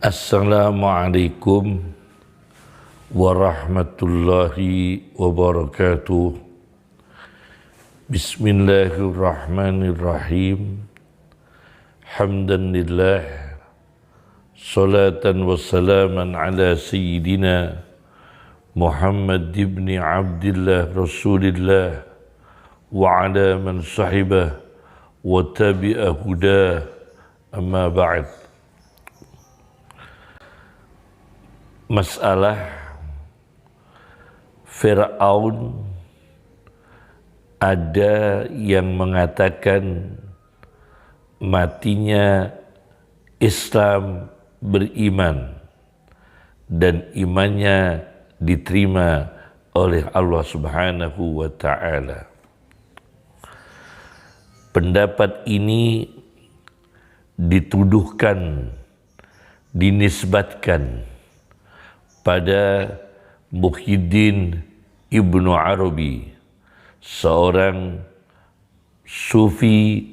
Assalamualaikum warahmatullahi wabarakatuh. Bismillahirrahmanirrahim. Hamdan lillah, salatan wassalaman ala sayyidina Muhammad ibn Abdillah Rasulillah wa ala man sahibah wa tabi'a hudah, amma ba'd. Masalah Fir'aun, ada yang mengatakan matinya Islam beriman dan imannya diterima oleh Allah Subhanahu wa ta'ala. Pendapat ini dituduhkan, dinisbatkan pada Muhyiddin Ibnu Arabi, seorang sufi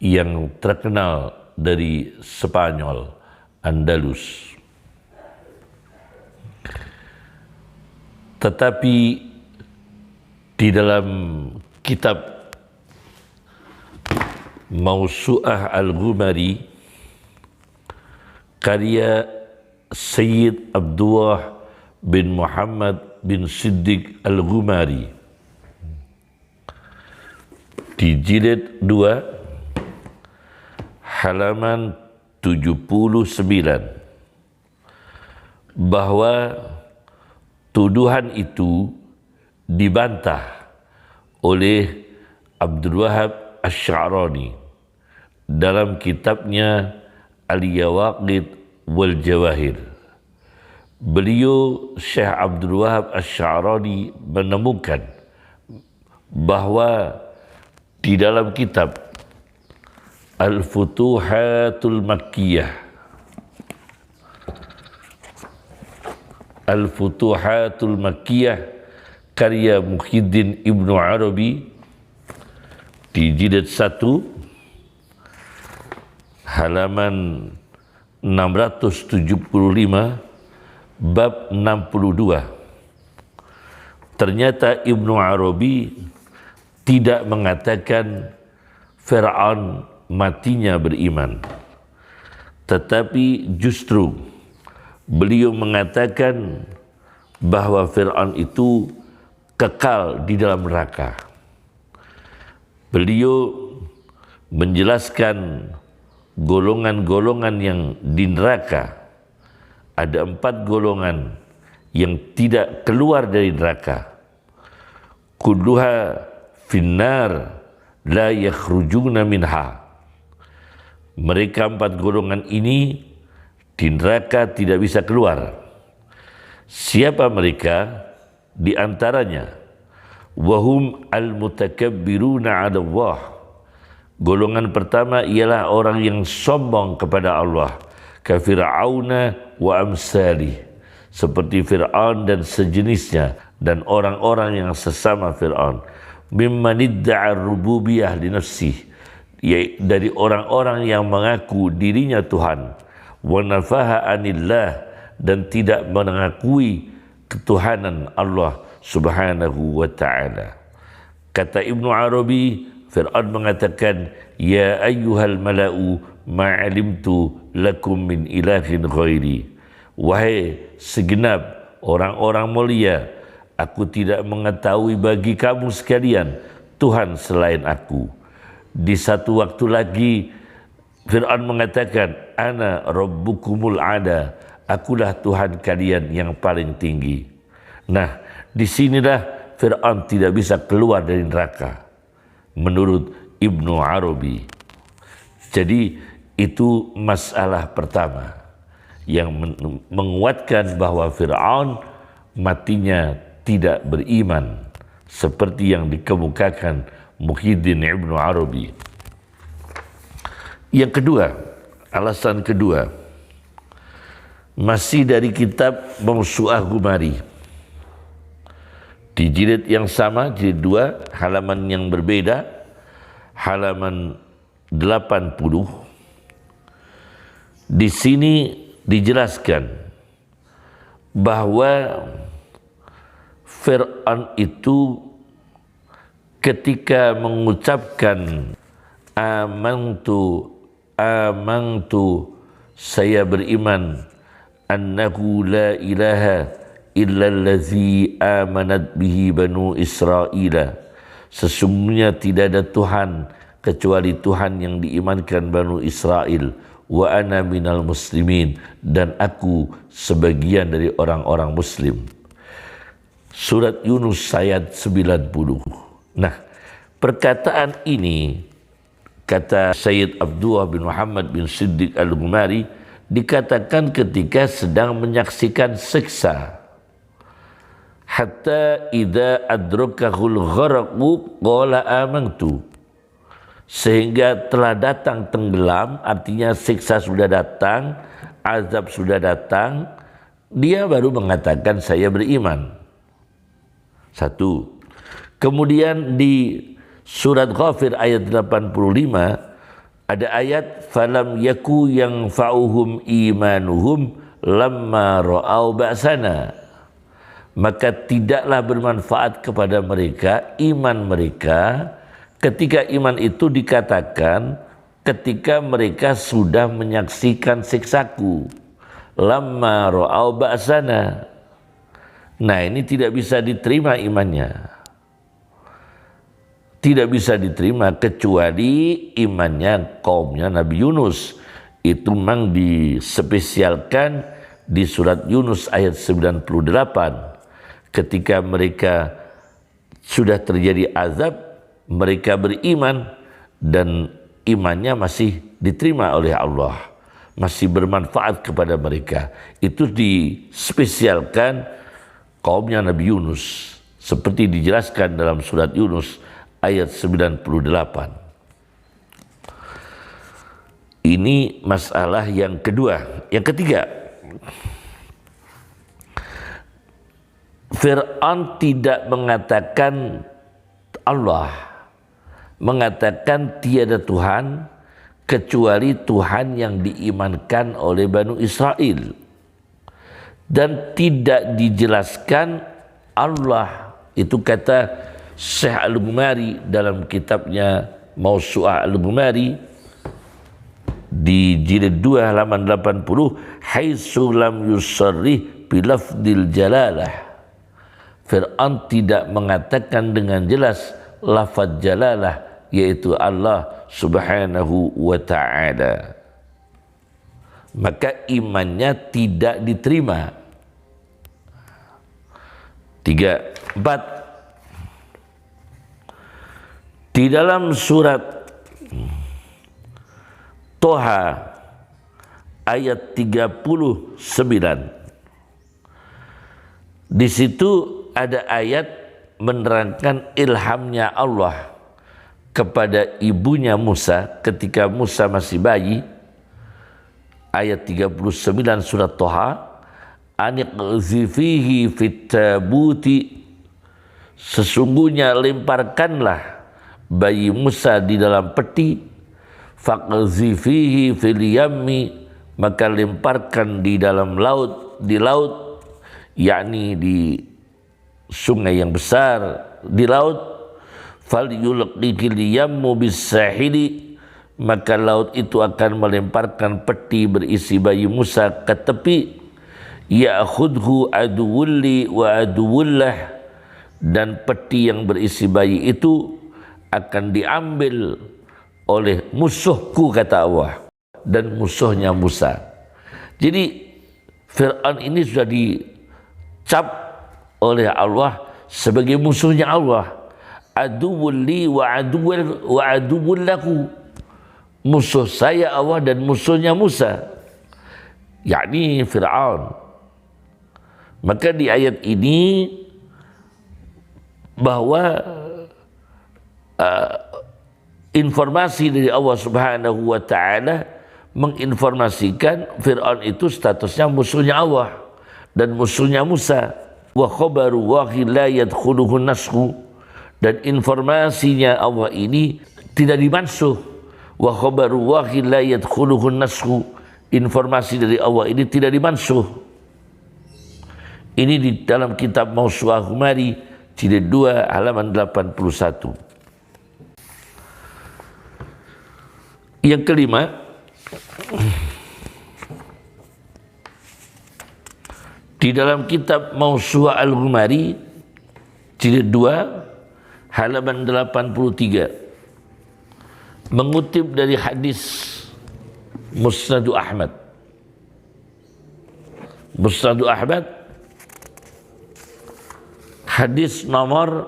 yang terkenal dari Spanyol, Andalus. Tetapi di dalam kitab Mausu'ah Al-Ghumari karya Sayyid Abdullah bin Muhammad bin Siddiq Al-Ghumari di jilid 2 halaman 79 bahwa tuduhan itu dibantah oleh Abdul Wahab Asy-Sya'rani dalam kitabnya Al-Yawaqid wal Jawahir. Beliau Syekh Abdul Wahab Asy-Sya'rani menemukan bahwa di dalam kitab Al-Futuhatul Makkiyah, Al-Futuhatul Makkiyah karya Muhyiddin Ibnu Arabi di jilid 1 halaman 675 bab 62, ternyata Ibnu Arabi tidak mengatakan Fir'aun matinya beriman, tetapi justru beliau mengatakan bahwa Fir'aun itu kekal di dalam neraka. Beliau menjelaskan golongan-golongan yang di neraka. Ada 4 golongan yang tidak keluar dari neraka. Kulluha finnar la yakhrujuna minha. Mereka 4 golongan ini di neraka tidak bisa keluar. Siapa mereka? Di antaranya wahum al-mutakabbiruna 'ala Allah. Golongan pertama ialah orang yang sombong kepada Allah, ka Fir'auna wa amsalih, seperti Fir'aun dan sejenisnya dan orang-orang yang sesama Fir'aun. Mimman idda'a rububiyah li nafsih, dari orang-orang yang mengaku dirinya Tuhan, wa nafaha anillah, dan tidak mengakui ketuhanan Allah Subhanahu wa ta'ala. Kata Ibnu Arabi, Fir'aun mengatakan, ya ayyuhal mala'u ma'alimtu lakum min ilahin ghairi. Wahai segenap orang-orang mulia, aku tidak mengetahui bagi kamu sekalian Tuhan selain aku. Di satu waktu lagi Fir'aun mengatakan, ana rabbukumul ada, akulah Tuhan kalian yang paling tinggi. Nah, disinilah Fir'aun tidak bisa keluar dari neraka menurut Ibnu Arabi. Jadi itu masalah pertama yang menguatkan bahwa Fir'aun matinya tidak beriman seperti yang dikemukakan Muhyiddin Ibnu Arabi. Yang kedua, alasan kedua, masih dari kitab Mausu'ah Ghumari di jilid yang sama, jilid 2, halaman yang berbeda, halaman 80. Di sini dijelaskan bahwa Fir'aun itu ketika mengucapkan amantu saya beriman annahu la ilaha illallazi amanat bihi banu Israila, sesungguhnya tidak ada Tuhan kecuali Tuhan yang diimankan Banu Israel, wa ana minal muslimin, dan aku sebagian dari orang-orang muslim. Surat Yunus ayat 90. Nah, perkataan ini kata Sayyid Abdullah bin Muhammad bin Siddiq Al-Ghumari dikatakan ketika sedang menyaksikan siksa. Hatta idza adrakahul gharaqu qala amantu, sehingga telah datang tenggelam, artinya siksa sudah datang, azab sudah datang, dia baru mengatakan saya beriman. Satu. Kemudian di surat Ghafir ayat 85 ada ayat falam yaku yang fa'uhum imanuhum lamma ra'au ba'sana, maka tidaklah bermanfaat kepada mereka iman mereka ketika iman itu dikatakan ketika mereka sudah menyaksikan siksaku. Lamma ra'au ba'sana. Nah, ini tidak bisa diterima imannya. Tidak bisa diterima kecuali imannya kaumnya Nabi Yunus. Itu memang dispesialkan di surat Yunus ayat 98. Ketika mereka sudah terjadi azab, mereka beriman dan imannya masih diterima oleh Allah, masih bermanfaat kepada mereka. Itu dispesialkan kaumnya Nabi Yunus seperti dijelaskan dalam surat Yunus ayat 98. Ini masalah yang kedua. Yang ketiga, Fir'aun tidak mengatakan Allah, mengatakan tiada Tuhan kecuali Tuhan yang diimankan oleh Banu Israel. Dan tidak dijelaskan Allah, itu kata Syekh Al-Ghumari dalam kitabnya Mawsu'ah Al-Ghumari di jilid 2 halaman 80, haitsu lam yusarrih bilafdil jalalah. Fir'aun tidak mengatakan dengan jelas lafaz jalalah, yaitu Allah subhanahu wa ta'ala. Maka imannya tidak diterima. 3, 4. Di dalam surat Toha ayat 39, di situ ada ayat menerangkan ilhamnya Allah kepada ibunya Musa ketika Musa masih bayi. Ayat 39 surat Toha, aniqzifihi fit tabuti, sesungguhnya lemparkanlah bayi Musa di dalam peti, faqzifihi fil yammi, maka lemparkan di dalam laut, di laut, yakni di sungai yang besar, di laut, fal yulqihil yammu bis sahili, maka laut itu akan melemparkan peti berisi bayi Musa ke tepi. Ya'khudhu aduwulli wa aduwullah, dan peti yang berisi bayi itu akan diambil oleh musuhku, kata Allah, dan musuhnya Musa. Jadi Fir'aun ini sudah dicap oleh Allah sebagai musuhnya Allah. Aduwulli wa aduwullaku, musuh saya Allah dan musuhnya Musa, yakni Fir'aun. Maka di ayat ini bahwa informasi dari Allah Subhanahu wa ta'ala menginformasikan Fir'aun itu statusnya musuhnya Allah dan musuhnya Musa. Wa khabaru wahi la yadkhuluhu nashu, dan informasinya Allah ini tidak dimansuh. Wa khabaru wahi la yadkhuluhu nashu, informasi dari Allah ini tidak dimansuh. Ini di dalam kitab Mawsu'ah Humari jilid 2 halaman 81. Yang kelima, di dalam kitab Mawsu'ah Al-Humari jilid 2 halaman 83 mengutip dari hadis Musnadu Ahmad. Musnadu Ahmad hadis nomor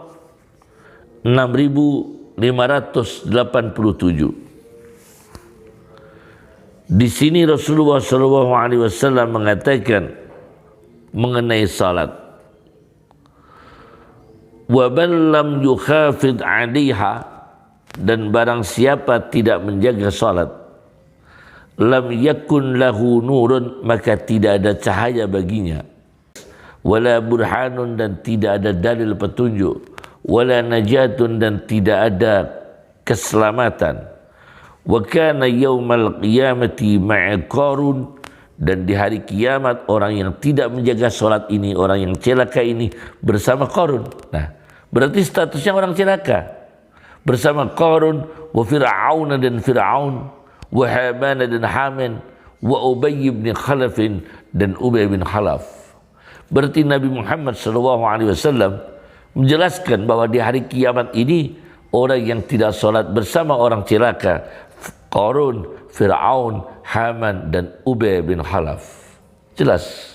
6587. Di sini Rasulullah SAW mengatakan mengenai salat, wa man lam yukhafid 'alaiha, dan barang siapa tidak menjaga salat, lam yakun lahu nurun, maka tidak ada cahaya baginya, wala burhanun, dan tidak ada dalil petunjuk, wala najatun, dan tidak ada keselamatan. Wa kana yaumal qiyamati ma'a Qarun, dan di hari kiamat orang yang tidak menjaga salat ini, orang yang celaka ini bersama Qarun. Nah, berarti statusnya orang celaka bersama Qarun, wa Fir'aun, dan Fir'aun, wa Haman, dan Haman, wa Ubay bin Khalaf, dan Ubay bin Khalaf. Berarti Nabi Muhammad SAW menjelaskan bahwa di hari kiamat ini orang yang tidak salat bersama orang celaka, Qarun, Fir'aun, Haman, dan Ubay bin Khalaf. Jelas.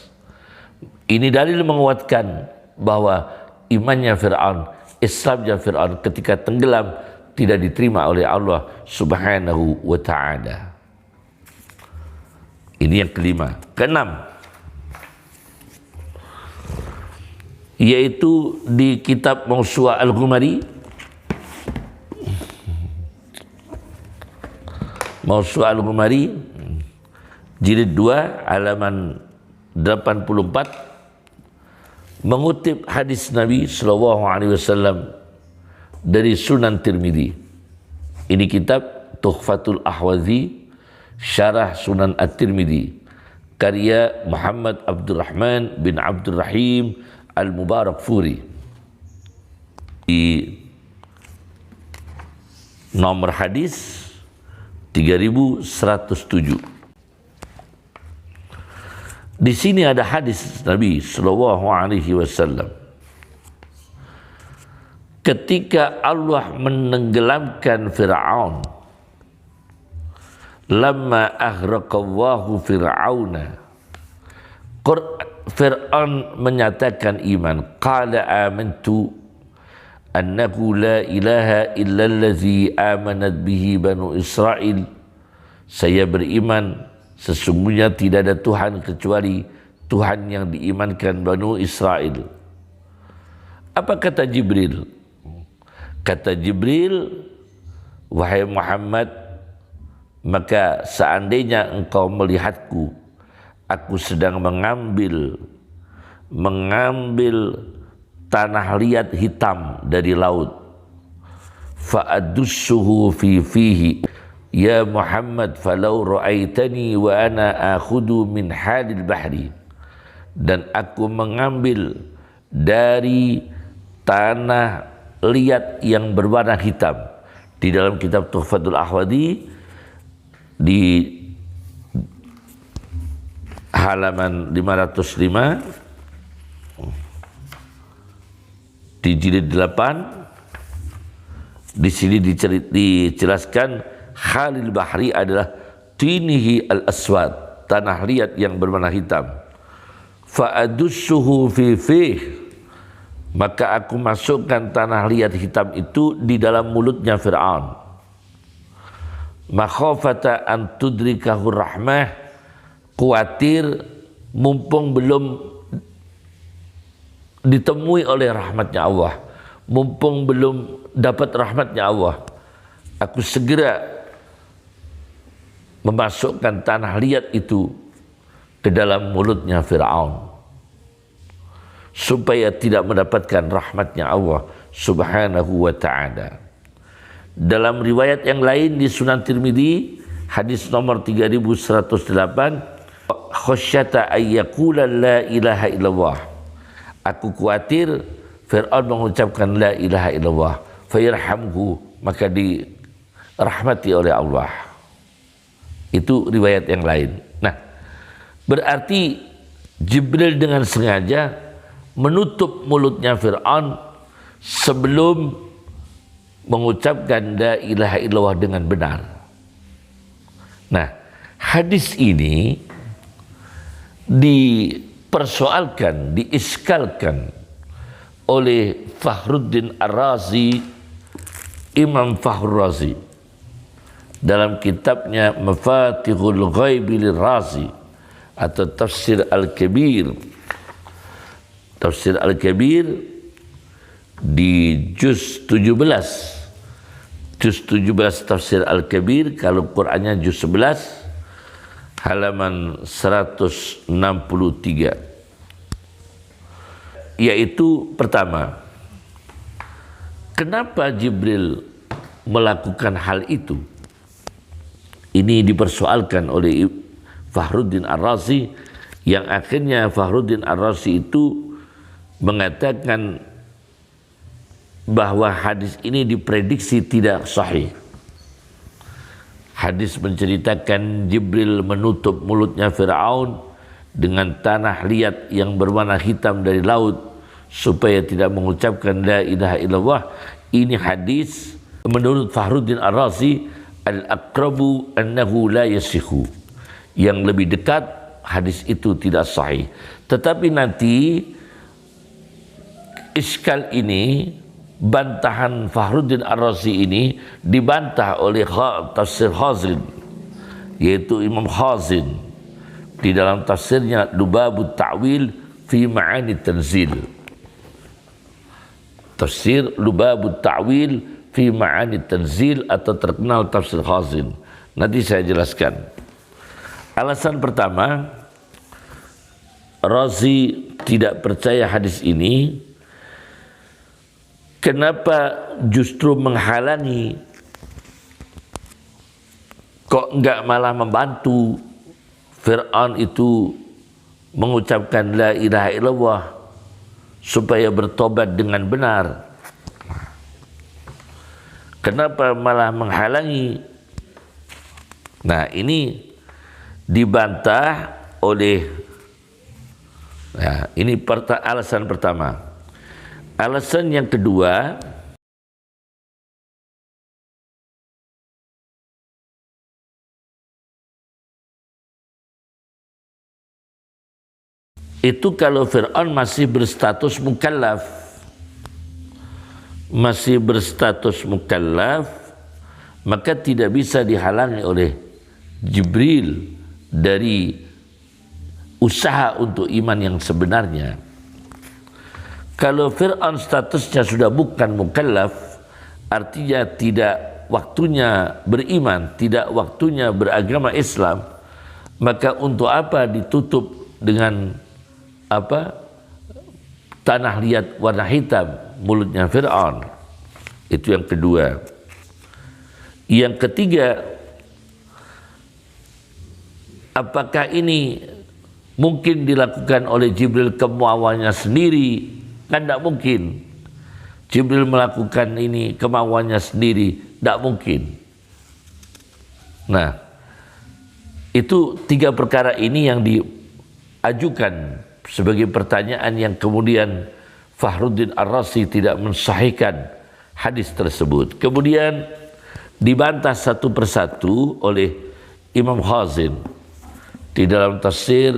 Ini dalil menguatkan bahwa imannya Fir'aun, Islamnya Fir'aun ketika tenggelam tidak diterima oleh Allah Subhanahu wa ta'ala. Ini yang kelima. Keenam, yaitu di kitab Mawsu'ah Al-Humari, Mawsu'ah Al-Humari jilid 2 halaman 84 mengutip hadis Nabi SAW dari Sunan Tirmidzi. Ini kitab Tuhfatul Ahwazi Syarah Sunan At-Tirmidzi karya Muhammad Abdurrahman bin Abdurrahim Al-Mubarakfuri. Di nomor hadis 3107. Di sini ada hadis Nabi SAW ketika Allah menenggelamkan Fir'aun, lamma aghraqallahu Fir'auna, Fir'aun menyatakan iman, qala amantu annahu la ilaha illallazi amanat bihi banu Israel, saya beriman sesungguhnya tidak ada Tuhan kecuali Tuhan yang diimankan Banu Israel. Apa kata Jibril? Kata Jibril, wahai Muhammad, maka seandainya engkau melihatku, aku sedang mengambil tanah liat hitam dari laut, fa'adussuhu fi fihi ya Muhammad falau ra'aitani wa ana akhudu min halil bahri, dan aku mengambil dari tanah liat yang berwarna hitam. Di dalam kitab Tuhfatul Ahwazi di halaman 505 di jilid 8, di sini dijelaskan Khalil Bahri adalah tinihi al-aswad, tanah liat yang berwarna hitam. Fa'adussuhu fi fih, maka aku masukkan tanah liat hitam itu di dalam mulutnya Fir'aun. Makhafata an tudrikahu rahmah, khawatir mumpung belum ditemui oleh rahmatnya Allah, mumpung belum dapat rahmatnya Allah, aku segera memasukkan tanah liat itu ke dalam mulutnya Fir'aun supaya tidak mendapatkan rahmatnya Allah Subhanahu wa ta'ala. Dalam riwayat yang lain di Sunan Tirmidzi Hadis nomor 3108, khasyata ayyakula la ilaha illallah. Aku khawatir Fir'aun mengucapkan la ilaha illallah, fayarhamhu, maka dirahmati oleh Allah. Itu riwayat yang lain. Nah, berarti Jibril dengan sengaja menutup mulutnya Fir'aun sebelum mengucapkan la ilaha illallah dengan benar. Nah, hadis ini dipersoalkan, diiskalkan oleh Fakhruddin Ar-Razi, Imam Fakhrur Razi, dalam kitabnya Mafatihul Ghaibi Lir-Razi atau Tafsir Al-Kabir. Tafsir Al-Kabir di juz 17. Juz 17 Tafsir Al-Kabir, kalau Qur'annya juz 11 halaman 163. Yaitu pertama, kenapa Jibril melakukan hal itu? Ini dipersoalkan oleh Fakhruddin Ar-Razi, yang akhirnya Fakhruddin Ar-Razi itu mengatakan bahwa hadis ini diprediksi tidak sahih. Hadis menceritakan Jibril menutup mulutnya Fir'aun dengan tanah liat yang berwarna hitam dari laut supaya tidak mengucapkan la ilaha illallah. Ini hadis menurut Fakhruddin Ar-Razi al-aqrabu annahu la yasihu. Yang lebih dekat hadis itu tidak sahih. Tetapi nanti iskal ini, bantahan Fakhruddin Ar-Razi ini dibantah oleh tafsir Khazin, yaitu Imam Khazin di dalam tafsirnya Lubabut Ta'wil fi Ma'ani Tanzil. Tafsir Lubabut Ta'wil fi Ma'ani Tanzil atau terkenal tafsir Khazin. Nanti saya jelaskan. Alasan pertama, Razi tidak percaya hadis ini. Kenapa justru menghalangi? Kok enggak malah membantu Fir'aun itu mengucapkan la ilaha illallah supaya bertobat dengan benar? Kenapa malah menghalangi? Nah, ini dibantah oleh, nah, ini alasan pertama. Alasan yang kedua, itu kalau Fir'aun masih berstatus mukallaf, maka tidak bisa dihalangi oleh Jibril dari usaha untuk iman yang sebenarnya. Kalau Fir'aun statusnya sudah bukan mukallaf, artinya tidak waktunya beriman, tidak waktunya beragama Islam, maka untuk apa ditutup dengan apa? Tanah liat warna hitam mulutnya Fir'aun. Itu yang kedua. Yang ketiga, apakah ini mungkin dilakukan oleh Jibril kemauannya sendiri? Kan tidak mungkin Jibril melakukan ini kemauannya sendiri, tidak mungkin. Nah, itu tiga perkara ini yang diajukan sebagai pertanyaan yang kemudian Fakhruddin Ar-Razi tidak mensahihkan hadis tersebut. Kemudian dibantah satu persatu oleh Imam Khazin di dalam tafsir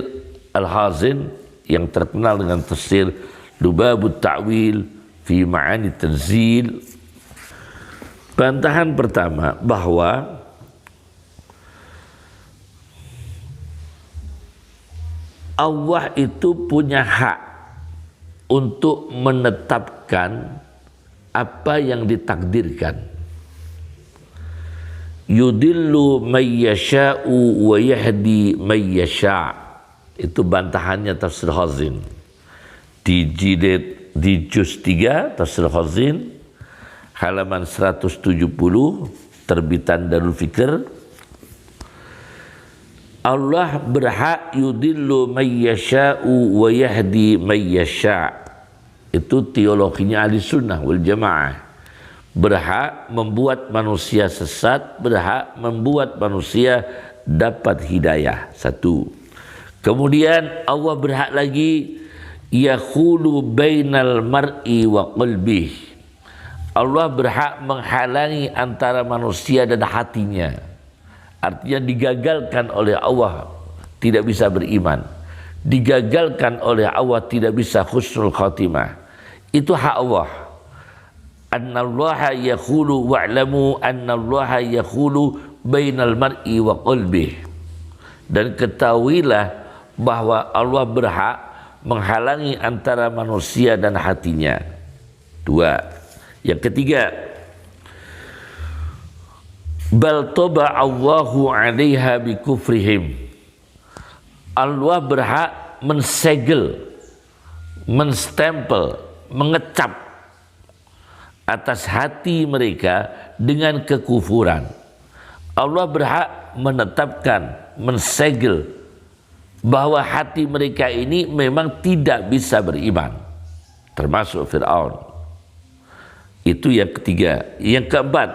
Al-Khazin yang terkenal dengan tafsir Lubabut Ta'wil fi Ma'ani Tanzil. Bantahan pertama, bahwa Allah itu punya hak untuk menetapkan apa yang ditakdirkan. Yudillu may yasha'u wa yahdi may yasha'. Itu bantahannya tafsir Khazin di jilid, di juz 3 tafsir Khazin halaman 170, terbitan Darul Fikr. Allah berhak yudillu may yasha'u wa yahdi may yasha'. Itu teologinya ahli sunnah wal jamaah. Berhak membuat manusia sesat, berhak membuat manusia dapat hidayah. Satu. Kemudian Allah berhak lagi yakhulu bainal mar'i wa qalbih. Allah berhak menghalangi antara manusia dan hatinya. Artinya digagalkan oleh Allah tidak bisa beriman, digagalkan oleh Allah tidak bisa husnul khatimah. Itu hak Allah. Annallaha yakhulu wa'lamu annallaha yakhulu bainal mar'i wa qalbih. Dan ketahuilah bahwa Allah berhak menghalangi antara manusia dan hatinya. Dua. Yang ketiga, bal toba Allahu 'alaiha bi kufrihim. Allah berhak mensegel, menstempel, mengecap atas hati mereka dengan kekufuran. Allah berhak menetapkan, mensegel bahwa hati mereka ini memang tidak bisa beriman, termasuk Fir'aun. Itu yang ketiga. Yang keempat,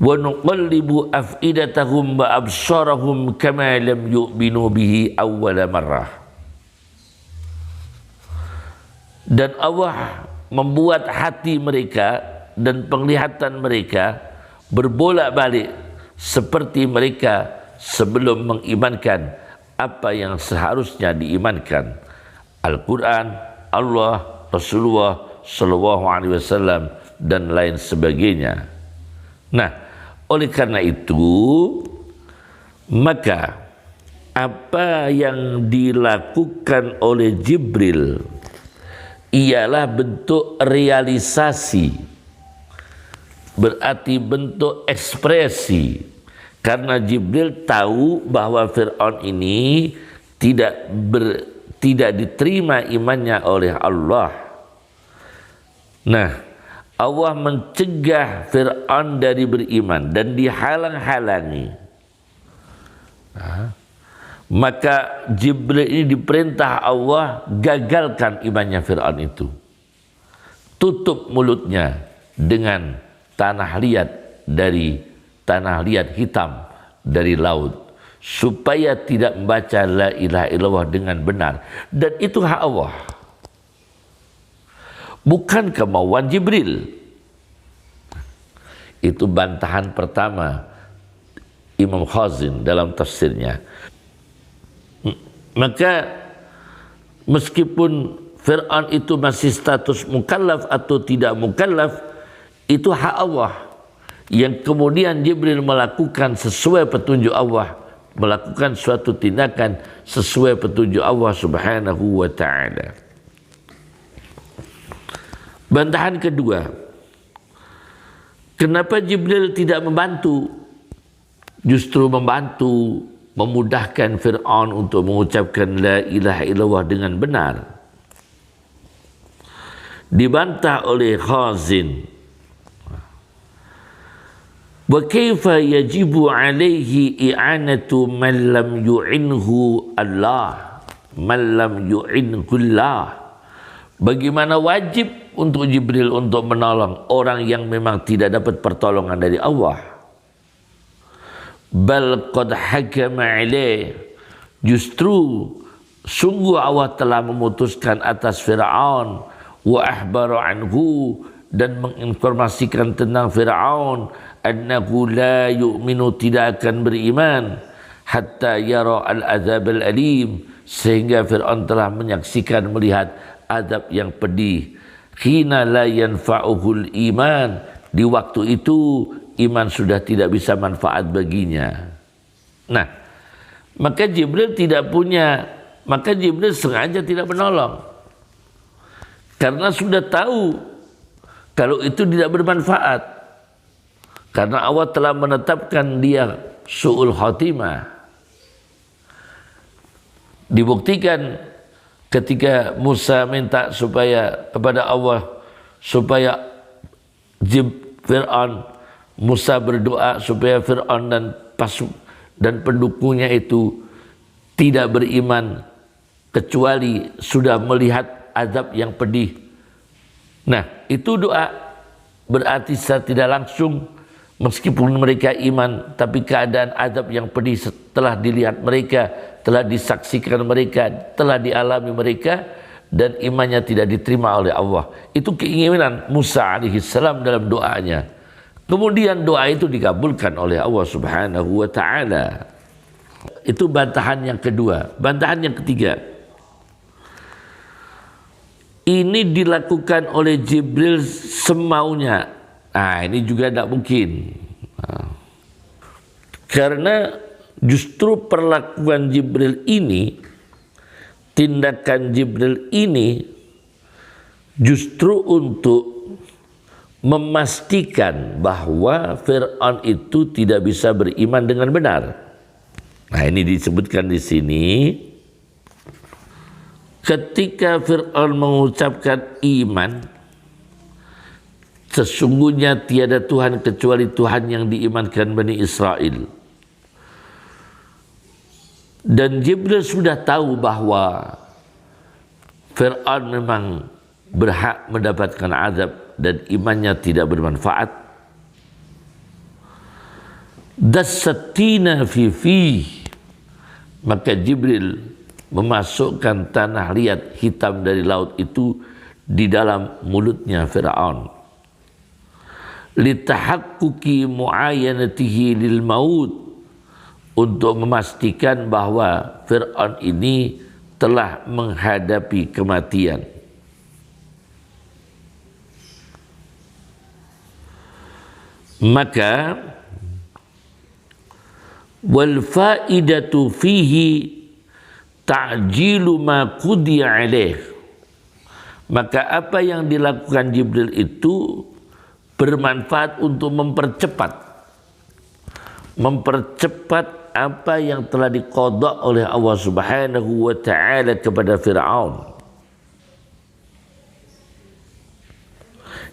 wa nuqallibu af'idatahum wa absarahum kama lam yu'minu bihi awwala marrah. Dan Allah membuat hati mereka dan penglihatan mereka berbolak-balik seperti mereka sebelum mengimankan apa yang seharusnya diimankan. Al-Quran, Allah, Rasulullah Sallallahu Alaihi Wasallam dan lain sebagainya. Nah, oleh karena itu, maka apa yang dilakukan oleh Jibril ialah bentuk realisasi, berarti bentuk ekspresi, karena Jibril tahu bahwa Fir'aun ini tidak diterima imannya oleh Allah. Nah, Allah mencegah Fir'aun dari beriman dan dihalang-halangi. Maka Jibril ini diperintah Allah gagalkan imannya Fir'aun itu. Tutup mulutnya dengan tanah liat hitam dari laut, supaya tidak membaca la ilaha illallah dengan benar. Dan itu hak Allah, bukan kemauan Jibril. Itu bantahan pertama Imam Khazin dalam tafsirnya. Maka meskipun Fir'aun itu masih status mukallaf atau tidak mukallaf, itu hak Allah, yang kemudian Jibril melakukan sesuai petunjuk Allah, melakukan suatu tindakan sesuai petunjuk Allah Subhanahu wa ta'ala. Bantahan kedua, kenapa Jibril tidak membantu? Justru membantu, memudahkan Fir'aun untuk mengucapkan la ilaha illallah dengan benar. Dibantah oleh Khazin. Wa kaifa yajibu alaihi i'anatu man lam yu'inhu Allah, man lam yu'inhu Allah. Bagaimana wajib untuk Jibril untuk menolong orang yang memang tidak dapat pertolongan dari Allah. Bal qad hakama alaih, justru sungguh Allah telah memutuskan atas Fir'aun, wa ahbara anhu, dan menginformasikan tentang Fir'aun, annahu la yu'minu, tidak akan beriman, hatta yara al-azab al-alim, sehingga Fir'aun telah menyaksikan, melihat azab yang pedih. Hina la yanfa'uhul iman, di waktu itu iman sudah tidak bisa manfaat baginya. Nah, maka Jibril sengaja tidak menolong, karena sudah tahu kalau itu tidak bermanfaat, karena Allah telah menetapkan dia su'ul khatimah. Dibuktikan ketika Musa minta kepada Allah supaya Fir'aun, Musa berdoa supaya Fir'aun dan dan pendukungnya itu tidak beriman kecuali sudah melihat azab yang pedih. Nah, itu doa berarti secara tidak langsung meskipun mereka iman, tapi keadaan azab yang pedih telah dilihat mereka, telah disaksikan mereka, telah dialami mereka, dan imannya tidak diterima oleh Allah. Itu keinginan Musa alaihissalam dalam doanya. Kemudian doa itu dikabulkan oleh Allah Subhanahu wa ta'ala. Itu bantahan yang kedua. Bantahan yang ketiga, ini dilakukan oleh Jibril semaunya. Nah, ini juga tidak mungkin. Karena justru perlakuan Jibril ini, tindakan Jibril ini justru untuk memastikan bahwa Fir'aun itu tidak bisa beriman dengan benar. Nah, ini disebutkan di sini. Ketika Fir'aun mengucapkan iman, sesungguhnya tiada Tuhan kecuali Tuhan yang diimankan Bani Israel. Dan Jibril sudah tahu bahwa Fir'aun memang berhak mendapatkan azab dan imannya tidak bermanfaat. Dassatina fi, maka Jibril memasukkan tanah liat hitam dari laut itu di dalam mulutnya Fir'aun. Litahaqquqi mu'ayanatihi lil maut, untuk memastikan bahwa Fir'aun ini telah menghadapi kematian. Maka wal faidatu fihi ta'jilu ma qudiya alaih, maka apa yang dilakukan Jibril itu bermanfaat untuk mempercepat apa yang telah diqadha oleh Allah Subhanahu wa ta'ala kepada Fir'aun.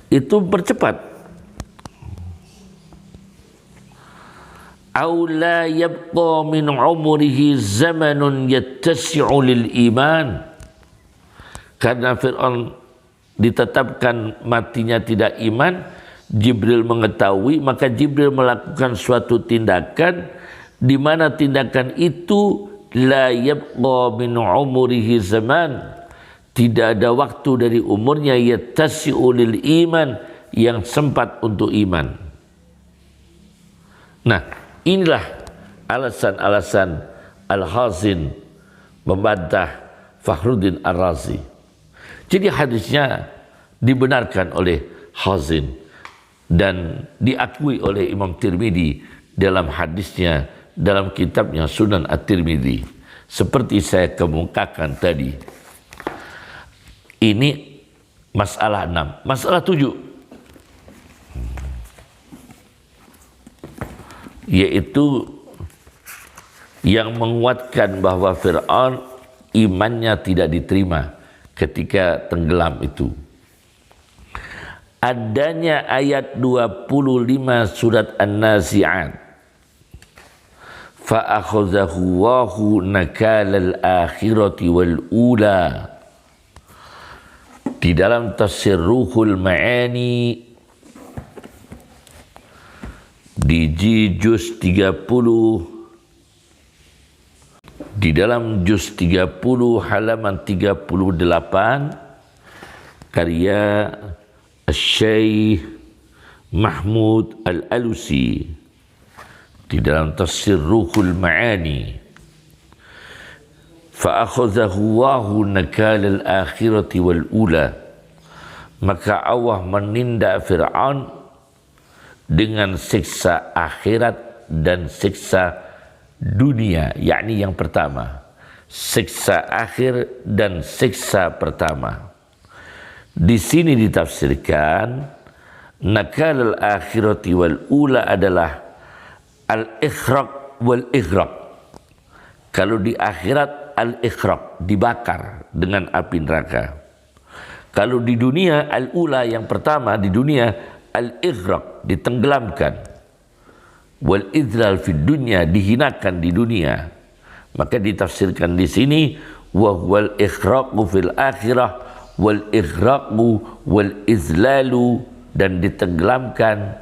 Itu percepat. Aw la yabqa min umrihi zamanun yattasi'u lil iman, karena Fir'aun ditetapkan matinya tidak iman. Jibril mengetahui, maka Jibril melakukan suatu tindakan di mana tindakan itu la yabqa min umrihi zaman, tidak ada waktu dari umurnya, yattasi'u lil iman, yang sempat untuk iman. Nah, inilah alasan-alasan Al-Khazin membantah Fakhruddin Ar-Razi. Jadi hadisnya dibenarkan oleh Khazin dan diakui oleh Imam Tirmidzi dalam hadisnya, dalam kitabnya Sunan At-Tirmidzi. Seperti saya kemukakan tadi. Ini masalah 6. Masalah 7, yaitu yang menguatkan bahwa Fir'aun imannya tidak diterima ketika tenggelam itu. Adanya ayat 25 surat An-Nazi'at. Fa'akhazahu Allahu nakalal akhirati wal ula. Di dalam tafsir Ruhul Ma'ani di juz 30, di dalam juz 30 halaman 38, karya Syekh Mahmud Al-Alusi di dalam tafsir Ruhul Ma'ani, fa'akhazahu Allahu nakal al-akhirati wal ula, maka Allah menindak Fir'aun dengan siksa akhirat dan siksa dunia, yakni yang pertama, siksa akhir dan siksa pertama. Di sini ditafsirkan nakal al-akhirati wal ula adalah al-ikhraq wal ighraq. Kalau di akhirat al-ikhraq, dibakar dengan api neraka. Kalau di dunia al-ula, yang pertama di dunia, al-ighraq, ditenggelamkan wal idlal fid dunya, dihinakan di dunia. Maka ditafsirkan di sini wa wal ikhraqu fil akhirah wal ikhraqu wal izlalu, dan ditenggelamkan.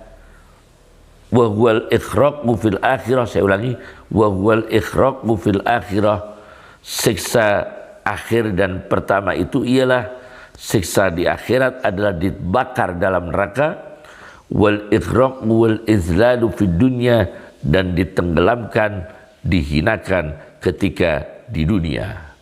Wa wal ikhraqu fil akhirah, saya ulangi, wa wal ikhraqu fil akhirah, siksa akhir dan pertama itu ialah siksa di akhirat adalah dibakar dalam neraka. Wal ikhraqu wal izlalu fid dunya, dan ditenggelamkan, dihinakan ketika di dunia.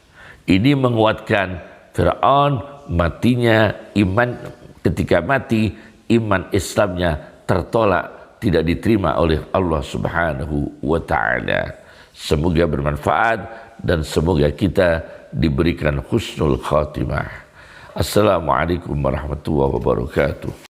Ini menguatkan Fir'aun matinya iman, ketika mati iman Islamnya tertolak, tidak diterima oleh Allah Subhanahu wa ta'ala. Semoga bermanfaat dan semoga kita diberikan husnul khatimah. Assalamualaikum warahmatullahi wabarakatuh.